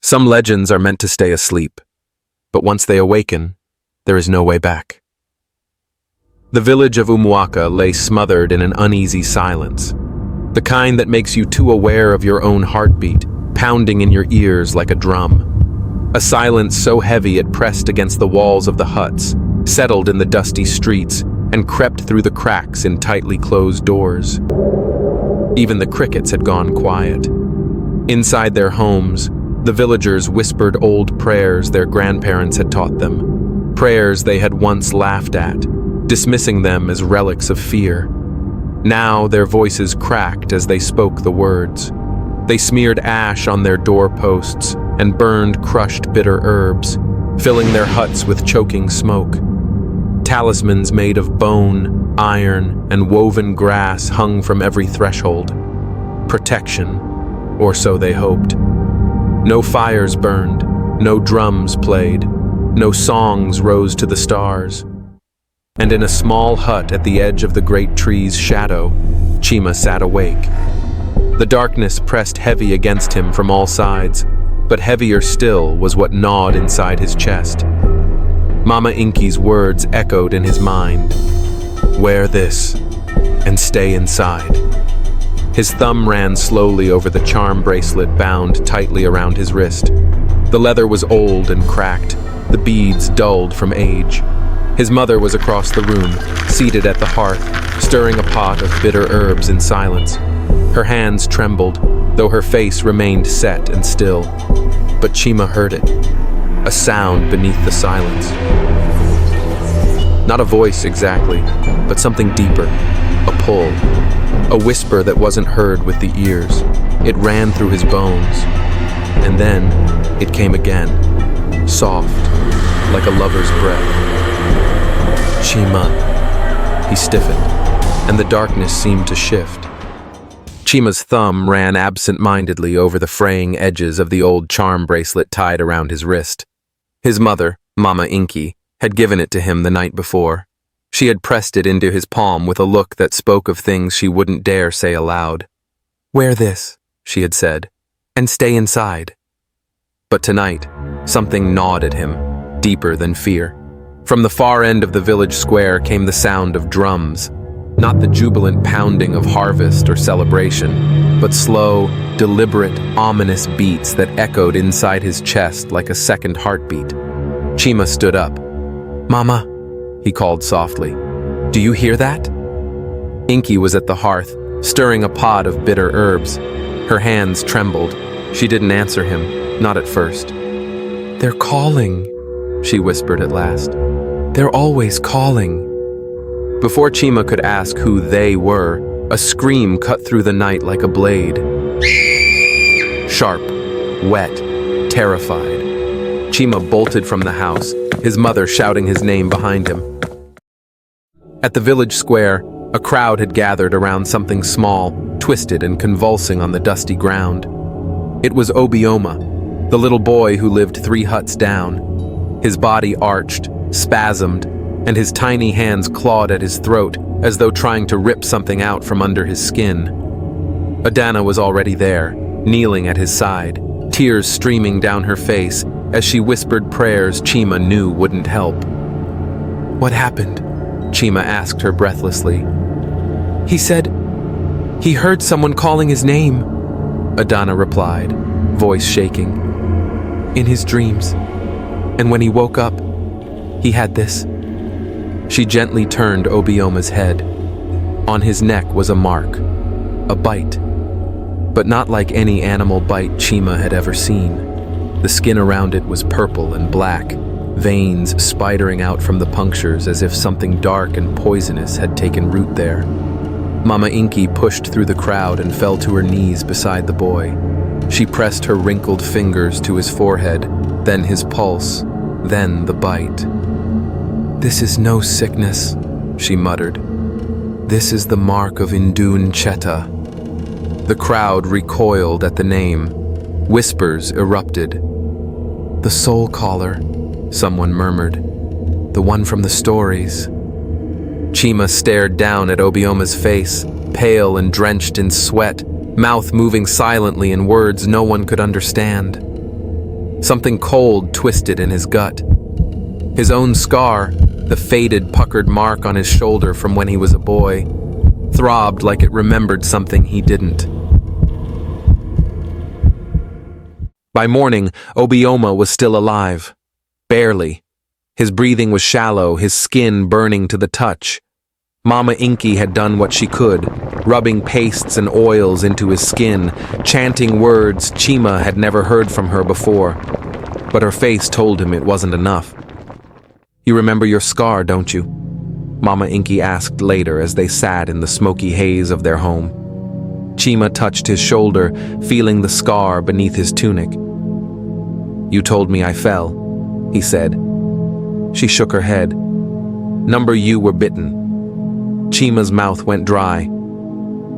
Some legends are meant to stay asleep, but once they awaken, there is no way back. The village of Umuaka lay smothered in an uneasy silence, the kind that makes you too aware of your own heartbeat, pounding in your ears like a drum. A silence so heavy it pressed against the walls of the huts, settled in the dusty streets, and crept through the cracks in tightly closed doors. Even the crickets had gone quiet. Inside their homes, the villagers whispered old prayers their grandparents had taught them, prayers they had once laughed at, dismissing them as relics of fear. Now their voices cracked as they spoke the words. They smeared ash on their doorposts and burned crushed bitter herbs, filling their huts with choking smoke. Talismans made of bone, iron, and woven grass hung from every threshold. Protection, or so they hoped. No fires burned, no drums played, no songs rose to the stars. And in a small hut at the edge of the great tree's shadow, Chima sat awake. The darkness pressed heavy against him from all sides, but heavier still was what gnawed inside his chest. Mama Inky's words echoed in his mind. Wear this, and stay inside. His thumb ran slowly over the charm bracelet bound tightly around his wrist. The leather was old and cracked, the beads dulled from age. His mother was across the room, seated at the hearth, stirring a pot of bitter herbs in silence. Her hands trembled, though her face remained set and still. But Chima heard it, a sound beneath the silence. Not a voice exactly, but something deeper, a pull. A whisper that wasn't heard with the ears. It ran through his bones. And then it came again, soft, like a lover's breath. Chima. He stiffened, and the darkness seemed to shift. Chima's thumb ran absent-mindedly over the fraying edges of the old charm bracelet tied around his wrist. His mother, Mama Inky, had given it to him the night before. She had pressed it into his palm with a look that spoke of things she wouldn't dare say aloud. Wear this, she had said, and stay inside. But tonight, something gnawed at him, deeper than fear. From the far end of the village square came the sound of drums, not the jubilant pounding of harvest or celebration, but slow, deliberate, ominous beats that echoed inside his chest like a second heartbeat. Chima stood up. Mama, he called softly. Do you hear that? Inky was at the hearth, stirring a pot of bitter herbs. Her hands trembled. She didn't answer him, not at first. They're calling, she whispered at last. They're always calling. Before Chima could ask who they were, a scream cut through the night like a blade. Sharp, wet, terrified. Chima bolted from the house, his mother shouting his name behind him. At the village square, a crowd had gathered around something small, twisted and convulsing on the dusty ground. It was Obioma, the little boy who lived 3 huts down. His body arched, spasmed, and his tiny hands clawed at his throat as though trying to rip something out from under his skin. Adanna was already there, kneeling at his side, tears streaming down her face as she whispered prayers Chima knew wouldn't help. What happened? Chima asked her breathlessly. He said he heard someone calling his name, Adanna replied, voice shaking. In his dreams. And when he woke up, he had this. She gently turned Obioma's head. On his neck was a mark, a bite. But not like any animal bite Chima had ever seen. The skin around it was purple and black, veins spidering out from the punctures as if something dark and poisonous had taken root there. Mama Inky pushed through the crowd and fell to her knees beside the boy. She pressed her wrinkled fingers to his forehead, then his pulse, then the bite. This is no sickness, she muttered. This is the mark of Indun Cheta. The crowd recoiled at the name. Whispers erupted. The soul caller, someone murmured. The one from the stories. Chima stared down at Obioma's face, pale and drenched in sweat, mouth moving silently in words no one could understand. Something cold twisted in his gut. His own scar, the faded, puckered mark on his shoulder from when he was a boy, throbbed like it remembered something he didn't. By morning, Obioma was still alive. Barely. His breathing was shallow, his skin burning to the touch. Mama Inky had done what she could, rubbing pastes and oils into his skin, chanting words Chima had never heard from her before. But her face told him it wasn't enough. "You remember your scar, don't you?" Mama Inky asked later as they sat in the smoky haze of their home. Chima touched his shoulder, feeling the scar beneath his tunic. "You told me I fell," he said. She shook her head. "Number you were bitten." Chima's mouth went dry.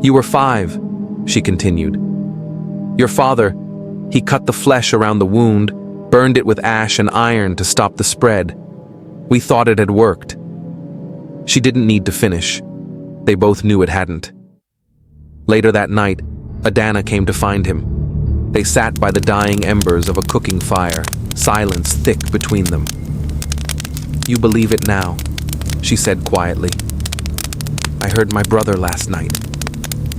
"You were 5, she continued. "Your father, he cut the flesh around the wound, burned it with ash and iron to stop the spread. We thought it had worked." She didn't need to finish. They both knew it hadn't. Later that night, Adanna came to find him. They sat by the dying embers of a cooking fire, silence thick between them. "You believe it now," she said quietly. "I heard my brother last night,"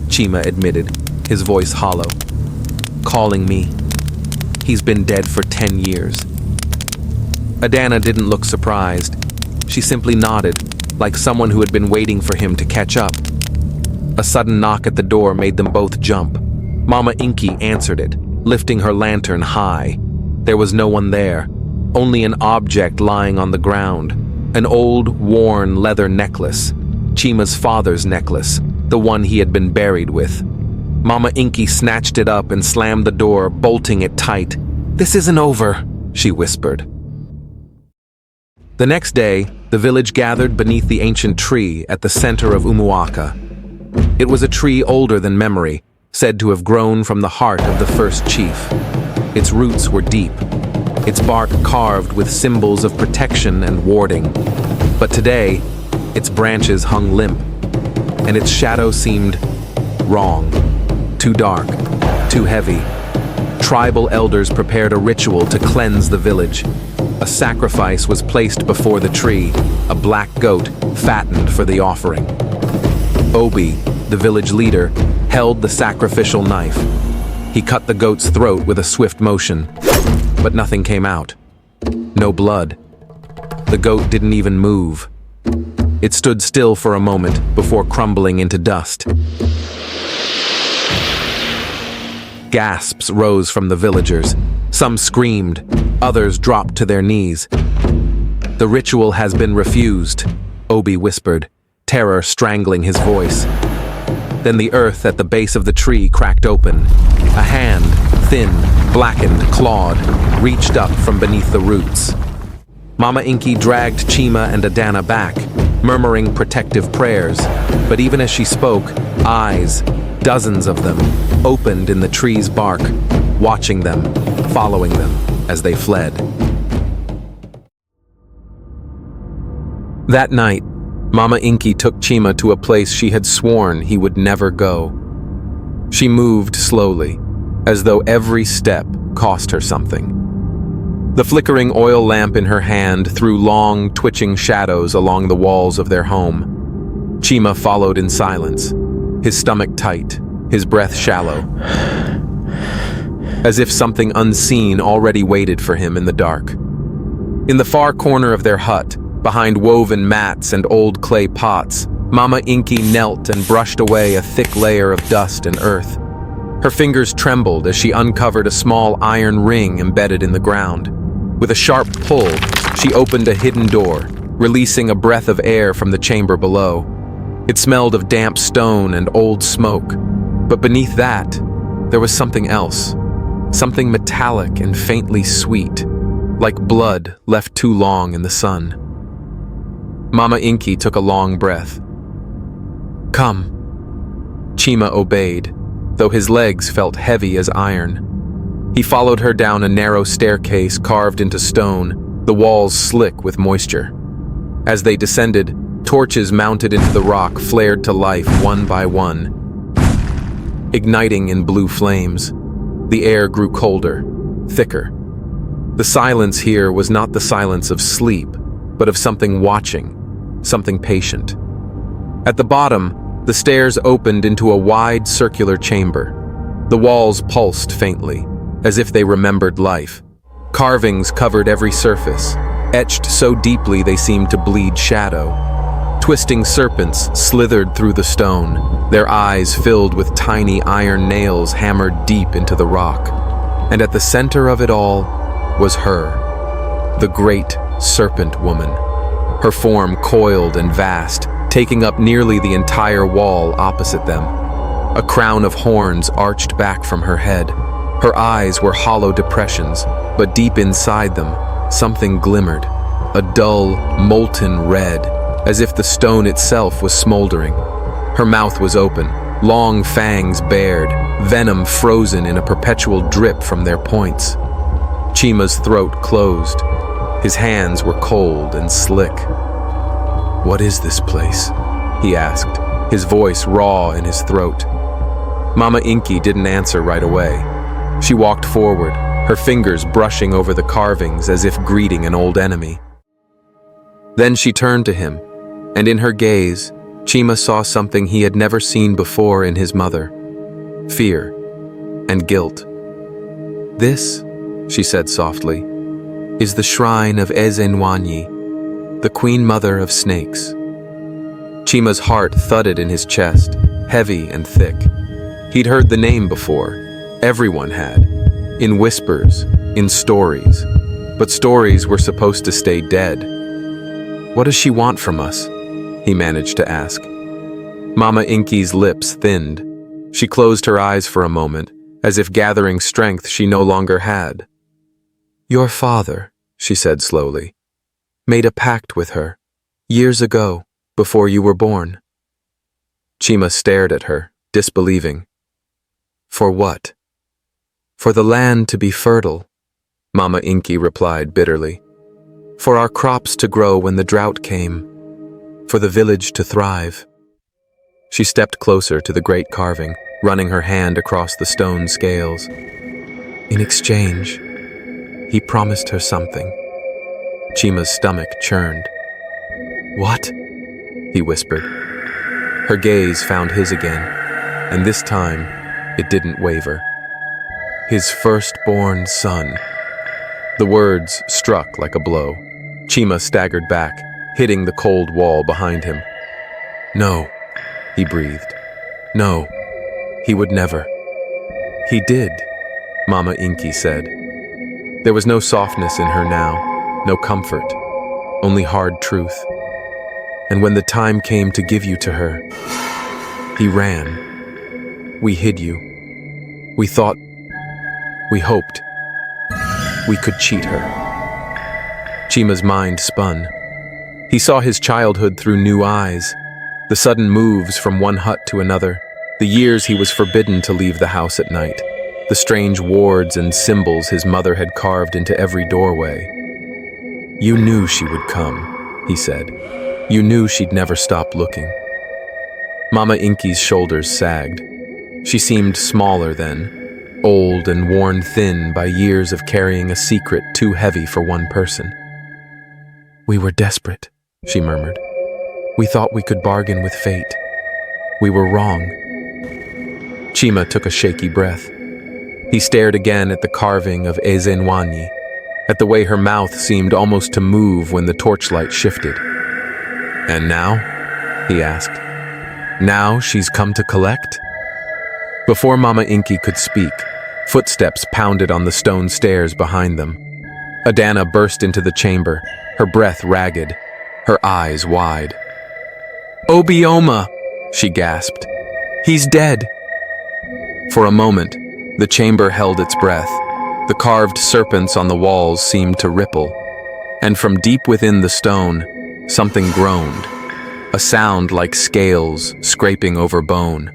Chima admitted, his voice hollow. "Calling me. He's been dead for 10 years. Adanna didn't look surprised. She simply nodded, like someone who had been waiting for him to catch up. A sudden knock at the door made them both jump. Mama Inky answered it, lifting her lantern high. There was no one there, only an object lying on the ground, an old, worn leather necklace, Chima's father's necklace, the one he had been buried with. Mama Inky snatched it up and slammed the door, bolting it tight. "This isn't over," she whispered. The next day, the village gathered beneath the ancient tree at the center of Umuaka. It was a tree older than memory, said to have grown from the heart of the first chief. Its roots were deep, its bark carved with symbols of protection and warding. But today, its branches hung limp, and its shadow seemed wrong, too dark, too heavy. Tribal elders prepared a ritual to cleanse the village. A sacrifice was placed before the tree, a black goat fattened for the offering. Obi, the village leader, held the sacrificial knife. He cut the goat's throat with a swift motion, but nothing came out. No blood. The goat didn't even move. It stood still for a moment before crumbling into dust. Gasps rose from the villagers. Some screamed, others dropped to their knees. "The ritual has been refused," Obi whispered, terror strangling his voice. Then the earth at the base of the tree cracked open. A hand, thin, blackened, clawed, reached up from beneath the roots. Mama Inky dragged Chima and Adanna back, murmuring protective prayers. But even as she spoke, eyes, dozens of them, opened in the tree's bark, watching them, following them as they fled. That night, Mama Inky took Chima to a place she had sworn he would never go. She moved slowly, as though every step cost her something. The flickering oil lamp in her hand threw long, twitching shadows along the walls of their home. Chima followed in silence, his stomach tight, his breath shallow, as if something unseen already waited for him in the dark. In the far corner of their hut, behind woven mats and old clay pots, Mama Inky knelt and brushed away a thick layer of dust and earth. Her fingers trembled as she uncovered a small iron ring embedded in the ground. With a sharp pull, she opened a hidden door, releasing a breath of air from the chamber below. It smelled of damp stone and old smoke, but beneath that, there was something else, something metallic and faintly sweet, like blood left too long in the sun. Mama Inky took a long breath. "Come." Chima obeyed, though his legs felt heavy as iron. He followed her down a narrow staircase carved into stone, the walls slick with moisture. As they descended, torches mounted into the rock flared to life one by one, igniting in blue flames. The air grew colder, thicker. The silence here was not the silence of sleep, but of something watching, something patient. At the bottom, the stairs opened into a wide circular chamber. The walls pulsed faintly, as if they remembered life. Carvings covered every surface, etched so deeply they seemed to bleed shadow. Twisting serpents slithered through the stone, their eyes filled with tiny iron nails hammered deep into the rock. And at the center of it all was her, the great serpent woman. Her form coiled and vast, taking up nearly the entire wall opposite them. A crown of horns arched back from her head. Her eyes were hollow depressions, but deep inside them, something glimmered, a dull, molten red, as if the stone itself was smoldering. Her mouth was open, long fangs bared, venom frozen in a perpetual drip from their points. Chima's throat closed. His hands were cold and slick. "What is this place?" he asked, his voice raw in his throat. Mama Inky didn't answer right away. She walked forward, her fingers brushing over the carvings as if greeting an old enemy. Then she turned to him, and in her gaze, Chima saw something he had never seen before in his mother: fear and guilt. "This," she said softly, "is the shrine of Ezenwanyi, the Queen Mother of Snakes." Chima's heart thudded in his chest, heavy and thick. He'd heard the name before. Everyone had. In whispers, in stories. But stories were supposed to stay dead. "What does she want from us?" he managed to ask. Mama Inky's lips thinned. She closed her eyes for a moment, as if gathering strength she no longer had. "Your father," she said slowly, "made a pact with her, years ago, before you were born." Chima stared at her, disbelieving. "For what?" "For the land to be fertile," Mama Inky replied bitterly. "For our crops to grow when the drought came. For the village to thrive." She stepped closer to the great carving, running her hand across the stone scales. In exchange, he promised her something. Chima's stomach churned. "What?" he whispered. Her gaze found his again, and this time it didn't waver. "His firstborn son." The words struck like a blow. Chima staggered back, hitting the cold wall behind him. "No," he breathed. "No, he would never." "He did," Mama Inky said. There was no softness in her now, no comfort, only hard truth. "And when the time came to give you to her, he ran. We hid you. We thought, we hoped, we could cheat her." Chima's mind spun. He saw his childhood through new eyes, the sudden moves from one hut to another, the years he was forbidden to leave the house at night, the strange wards and symbols his mother had carved into every doorway. "You knew she would come," he said. "You knew she'd never stop looking." Mama Inky's shoulders sagged. She seemed smaller then, old and worn thin by years of carrying a secret too heavy for one person. "We were desperate," she murmured. "We thought we could bargain with fate. We were wrong." Chima took a shaky breath. He stared again at the carving of Ezenwanyi, at the way her mouth seemed almost to move when the torchlight shifted. "And now?" he asked. "Now she's come to collect?" Before Mama Inky could speak, footsteps pounded on the stone stairs behind them. Adanna burst into the chamber, her breath ragged, her eyes wide. "Obioma!" she gasped. "He's dead!" For a moment, the chamber held its breath. The carved serpents on the walls seemed to ripple, and from deep within the stone, something groaned, a sound like scales scraping over bone.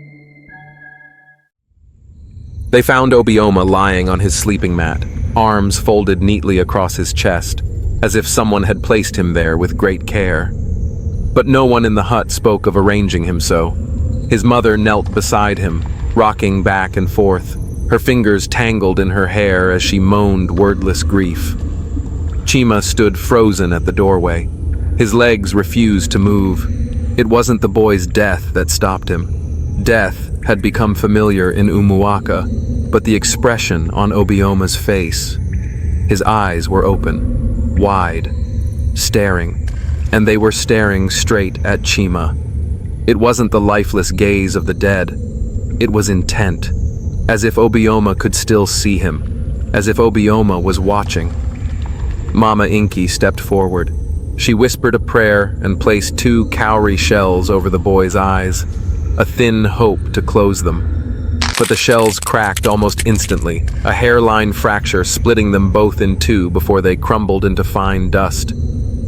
They found Obioma lying on his sleeping mat, arms folded neatly across his chest, as if someone had placed him there with great care. But no one in the hut spoke of arranging him so. His mother knelt beside him, rocking back and forth, her fingers tangled in her hair as she moaned wordless grief. Chima stood frozen at the doorway. His legs refused to move. It wasn't the boy's death that stopped him. Death had become familiar in Umuaka, but the expression on Obioma's face. His eyes were open, wide, staring, and they were staring straight at Chima. It wasn't the lifeless gaze of the dead. It was intent, as if Obioma could still see him, as if Obioma was watching. Mama Inky stepped forward. She whispered a prayer and placed 2 cowrie shells over the boy's eyes, a thin hope to close them. But the shells cracked almost instantly, a hairline fracture splitting them both in 2 before they crumbled into fine dust.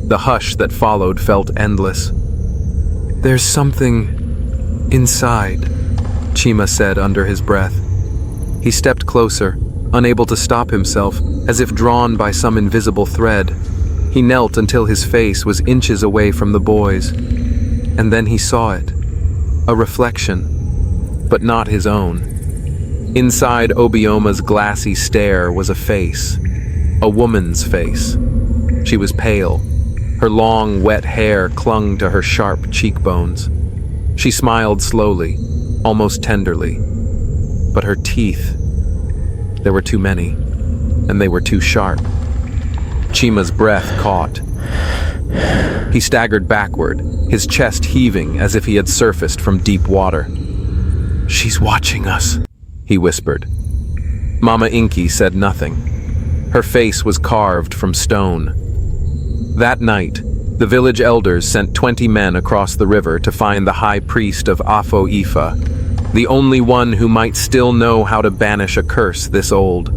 The hush that followed felt endless. "There's something inside," Chima said under his breath. He stepped closer, unable to stop himself, as if drawn by some invisible thread. He knelt until his face was inches away from the boy's, and then he saw it. A reflection, but not his own. Inside Obioma's glassy stare was a face, a woman's face. She was pale. Her long, wet hair clung to her sharp cheekbones. She smiled slowly, almost tenderly. But her teeth, there were too many, and they were too sharp. Chima's breath caught. He staggered backward, his chest heaving as if he had surfaced from deep water. "She's watching us," he whispered. Mama Inky said nothing. Her face was carved from stone. That night, the village elders sent 20 men across the river to find the high priest of Afo Ifa, the only one who might still know how to banish a curse this old.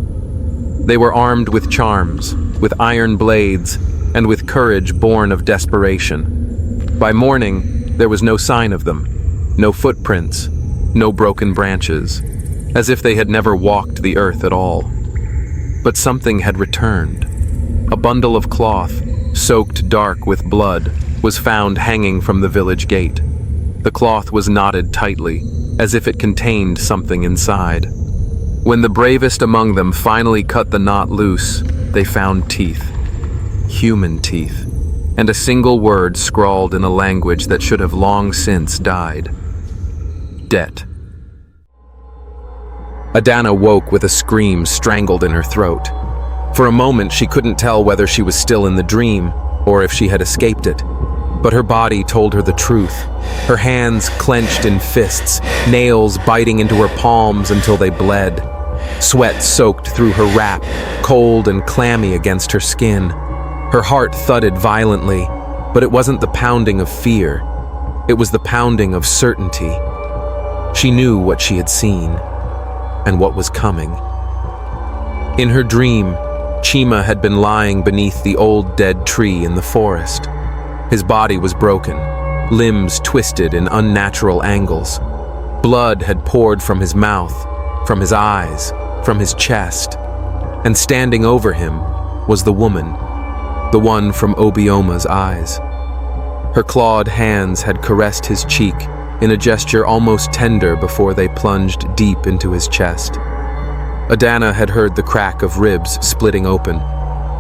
They were armed with charms, with iron blades, and with courage born of desperation. By morning, there was no sign of them, no footprints, no broken branches, as if they had never walked the earth at all. But something had returned. A bundle of cloth, soaked dark with blood, was found hanging from the village gate. The cloth was knotted tightly, as if it contained something inside. When the bravest among them finally cut the knot loose, they found teeth. Human teeth, and a single word scrawled in a language that should have long since died. Debt. Adanna woke with a scream strangled in her throat. For a moment, she couldn't tell whether she was still in the dream or if she had escaped it. But her body told her the truth. Her hands clenched in fists, nails biting into her palms until they bled. Sweat soaked through her wrap, cold and clammy against her skin. Her heart thudded violently, but it wasn't the pounding of fear. It was the pounding of certainty. She knew what she had seen, and what was coming. In her dream, Chima had been lying beneath the old dead tree in the forest. His body was broken, limbs twisted in unnatural angles. Blood had poured from his mouth, from his eyes, from his chest. And standing over him was the woman, the one from Obioma's eyes. Her clawed hands had caressed his cheek in a gesture almost tender before they plunged deep into his chest. Adanna had heard the crack of ribs splitting open.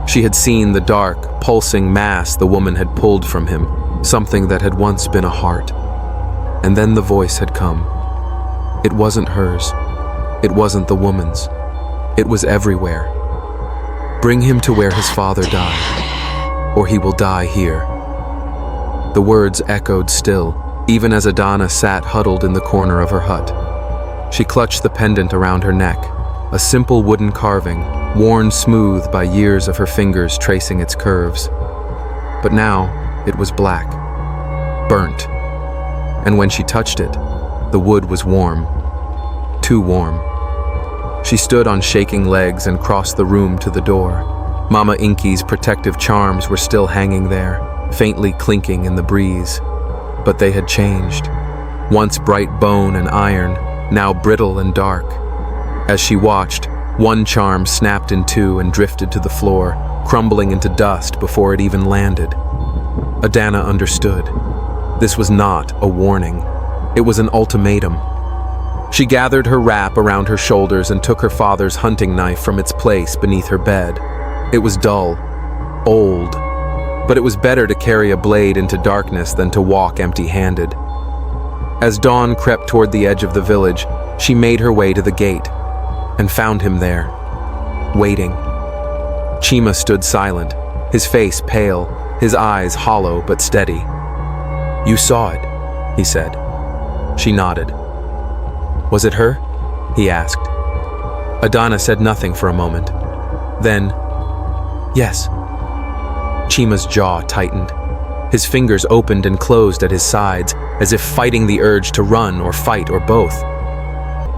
She had seen the dark, pulsing mass the woman had pulled from him, something that had once been a heart. And then the voice had come. It wasn't hers. It wasn't the woman's. It was everywhere. Bring him to where his father died, or he will die here. The words echoed still, even as Adanna sat huddled in the corner of her hut. She clutched the pendant around her neck, a simple wooden carving, worn smooth by years of her fingers tracing its curves. But now it was black, burnt, and when she touched it, the wood was warm, too warm. She stood on shaking legs and crossed the room to the door. Mama Inky's protective charms were still hanging there, faintly clinking in the breeze. But they had changed. Once bright bone and iron, now brittle and dark. As she watched, one charm snapped in two and drifted to the floor, crumbling into dust before it even landed. Adanna understood. This was not a warning. It was an ultimatum. She gathered her wrap around her shoulders and took her father's hunting knife from its place beneath her bed. It was dull, old, but it was better to carry a blade into darkness than to walk empty-handed. As dawn crept toward the edge of the village, she made her way to the gate and found him there, waiting. Chima stood silent, his face pale, his eyes hollow but steady. "You saw it," he said. She nodded. "Was it her?" he asked. Adanna said nothing for a moment. Then, "Yes." Chima's jaw tightened. His fingers opened and closed at his sides, as if fighting the urge to run or fight or both.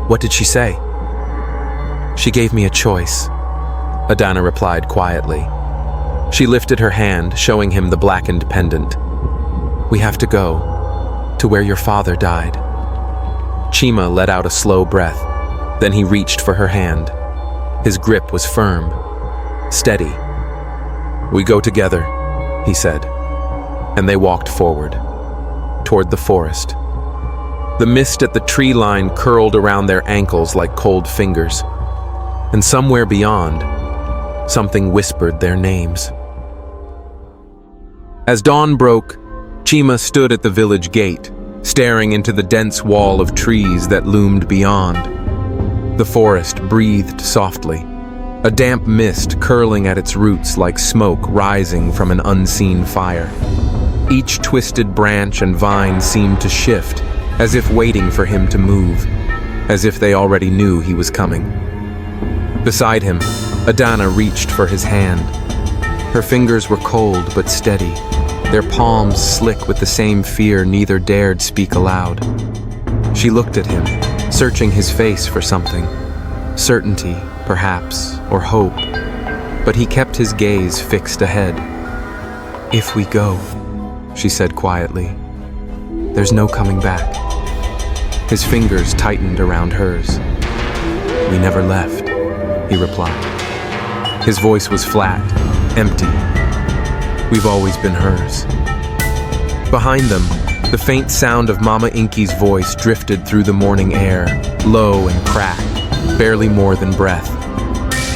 "What did she say?" "She gave me a choice," Adanna replied quietly. She lifted her hand, showing him the blackened pendant. "We have to go to where your father died." Chima let out a slow breath. Then he reached for her hand. His grip was firm, steady. "We go together," he said, and they walked forward, toward the forest. The mist at the tree line curled around their ankles like cold fingers, and somewhere beyond, something whispered their names. As dawn broke, Chima stood at the village gate, staring into the dense wall of trees that loomed beyond. The forest breathed softly, a damp mist curling at its roots like smoke rising from an unseen fire. Each twisted branch and vine seemed to shift, as if waiting for him to move, as if they already knew he was coming. Beside him, Adanna reached for his hand. Her fingers were cold but steady, their palms slick with the same fear neither dared speak aloud. She looked at him, searching his face for something. Certainty, perhaps, or hope, but he kept his gaze fixed ahead. "If we go," she said quietly, "there's no coming back." His fingers tightened around hers. "We never left," he replied. His voice was flat, empty. "We've always been hers." Behind them, the faint sound of Mama Inky's voice drifted through the morning air, low and cracked, barely more than breath.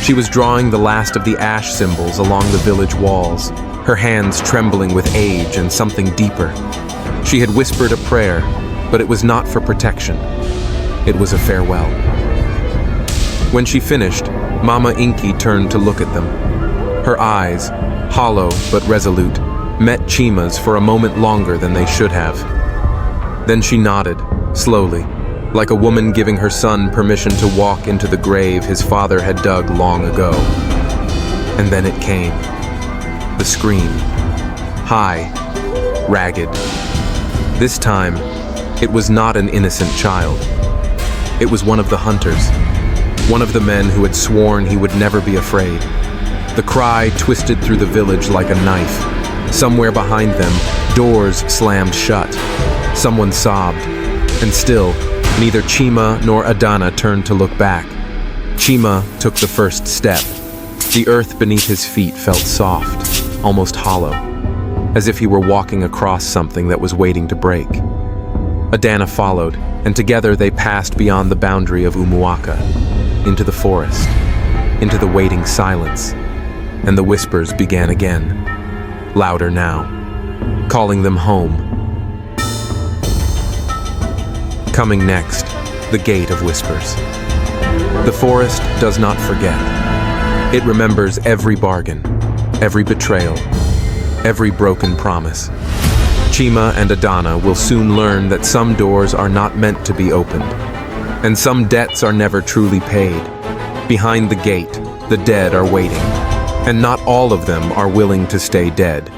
She was drawing the last of the ash symbols along the village walls, her hands trembling with age and something deeper. She had whispered a prayer, but it was not for protection. It was a farewell. When she finished, Mama Inky turned to look at them. Her eyes, hollow but resolute, met Chima's for a moment longer than they should have. Then she nodded, slowly, like a woman giving her son permission to walk into the grave his father had dug long ago. And then it came. The scream. High, ragged. This time, it was not an innocent child. It was one of the hunters, one of the men who had sworn he would never be afraid. The cry twisted through the village like a knife. Somewhere behind them, doors slammed shut. Someone sobbed, and still, neither Chima nor Adanna turned to look back. Chima took the first step. The earth beneath his feet felt soft, almost hollow, as if he were walking across something that was waiting to break. Adanna followed, and together they passed beyond the boundary of Umuaka, into the forest, into the waiting silence, and the whispers began again, louder now, calling them home. Coming next, the Gate of Whispers. The forest does not forget. It remembers every bargain, every betrayal, every broken promise. Chima and Adanna will soon learn that some doors are not meant to be opened, and some debts are never truly paid. Behind the gate, the dead are waiting, and not all of them are willing to stay dead.